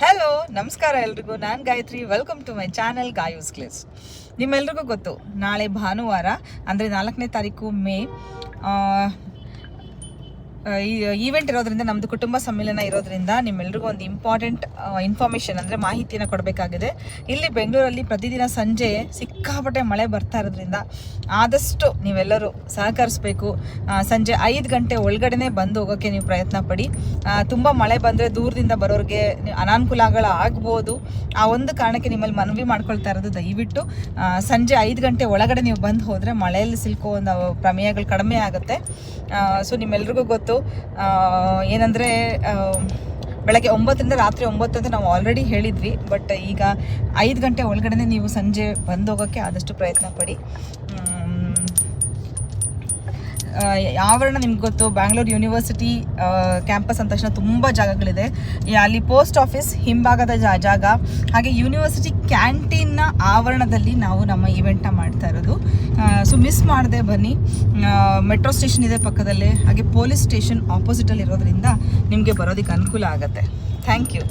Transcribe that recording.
Hello ನಮಸ್ಕಾರ ಎಲ್ರಿಗೂ, ನಾನು Gayathri. Welcome to my channel Gayu's clays. ನಿಮ್ಮೆಲ್ರಿಗೂ ಗೊತ್ತು, ನಾಳೆ ಭಾನುವಾರ ಅಂದರೆ 4ನೇ ತಾರೀಕು ಮೇ ಈವೆಂಟ್ ಇರೋದ್ರಿಂದ, ನಮ್ಮದು ಕುಟುಂಬ ಸಮ್ಮೇಳನ ಇರೋದ್ರಿಂದ ನಿಮ್ಮೆಲ್ರಿಗೂ ಒಂದು ಇಂಪಾರ್ಟೆಂಟ್ ಇನ್ಫಾರ್ಮೇಷನ್ ಅಂದರೆ ಮಾಹಿತಿಯನ್ನು ಕೊಡಬೇಕಾಗಿದೆ. ಇಲ್ಲಿ ಬೆಂಗಳೂರಲ್ಲಿ ಪ್ರತಿದಿನ ಸಂಜೆ ಸಿಕ್ಕಾಪಟ್ಟೆ ಮಳೆ ಬರ್ತಾ ಇರೋದ್ರಿಂದ ಆದಷ್ಟು ನೀವೆಲ್ಲರೂ ಸಹಕರಿಸಬೇಕು. ಸಂಜೆ 5 ಗಂಟೆ ಒಳಗಡೆ ಬಂದು ಹೋಗೋಕ್ಕೆ ನೀವು ಪ್ರಯತ್ನ ಪಡಿ. ತುಂಬ ಮಳೆ ಬಂದರೆ ದೂರದಿಂದ ಬರೋರಿಗೆ ಅನಾನುಕೂಲಗಳು ಆಗ್ಬೋದು. ಆ ಒಂದು ಕಾರಣಕ್ಕೆ ನಿಮ್ಮಲ್ಲಿ ಮನವಿ ಮಾಡ್ಕೊಳ್ತಾ ಇರೋದು, ದಯವಿಟ್ಟು ಸಂಜೆ 5 ಗಂಟೆ ಒಳಗಡೆ ನೀವು ಬಂದು ಹೋದರೆ ಮಳೆಯಲ್ಲಿ ಸಿಲ್ಕೋ ಒಂದು ಪ್ರಮೇಯಗಳು ಕಡಿಮೆ ಆಗುತ್ತೆ. ಸೊ ನಿಮ್ಮೆಲ್ರಿಗೂ ಗೊತ್ತು ಏನಂದರೆ ಬೆಳಗ್ಗೆ 9ರಿಂದ ರಾತ್ರಿ 9 ಅಂತ ನಾವು ಆಲ್ರೆಡಿ ಹೇಳಿದ್ವಿ. ಬಟ್ ಈಗ 5 ಗಂಟೆ ಒಳಗಡೆ ನೀವು ಸಂಜೆ ಬಂದು ಹೋಗೋಕ್ಕೆ ಆದಷ್ಟು ಪ್ರಯತ್ನ ಪಡಿ. ಆವರಣ ನಿಮ್ಗೆ ಗೊತ್ತು, ಬ್ಯಾಂಗ್ಳೂರು ಯೂನಿವರ್ಸಿಟಿ ಕ್ಯಾಂಪಸ್ ಅಂದ ತಕ್ಷಣ ತುಂಬ ಜಾಗಗಳಿದೆ. ಅಲ್ಲಿ ಪೋಸ್ಟ್ ಆಫೀಸ್ ಹಿಂಭಾಗದ ಜಾಗ, ಹಾಗೆ ಯೂನಿವರ್ಸಿಟಿ ಕ್ಯಾಂಟೀನ್ನ ಆವರಣದಲ್ಲಿ ನಾವು ನಮ್ಮ ಈವೆಂಟ್ನ ಮಾಡ್ತಾ ಇರೋದು. ಸೊ ಮಿಸ್ ಮಾಡದೆ ಬನ್ನಿ. ಮೆಟ್ರೋ ಸ್ಟೇಷನ್ ಇದೆ ಪಕ್ಕದಲ್ಲೇ, ಹಾಗೆ ಪೊಲೀಸ್ ಸ್ಟೇಷನ್ ಆಪೋಸಿಟಲ್ಲಿ ಇರೋದ್ರಿಂದ ನಿಮಗೆ ಬರೋದಕ್ಕೆ ಅನುಕೂಲ ಆಗುತ್ತೆ. Thank you.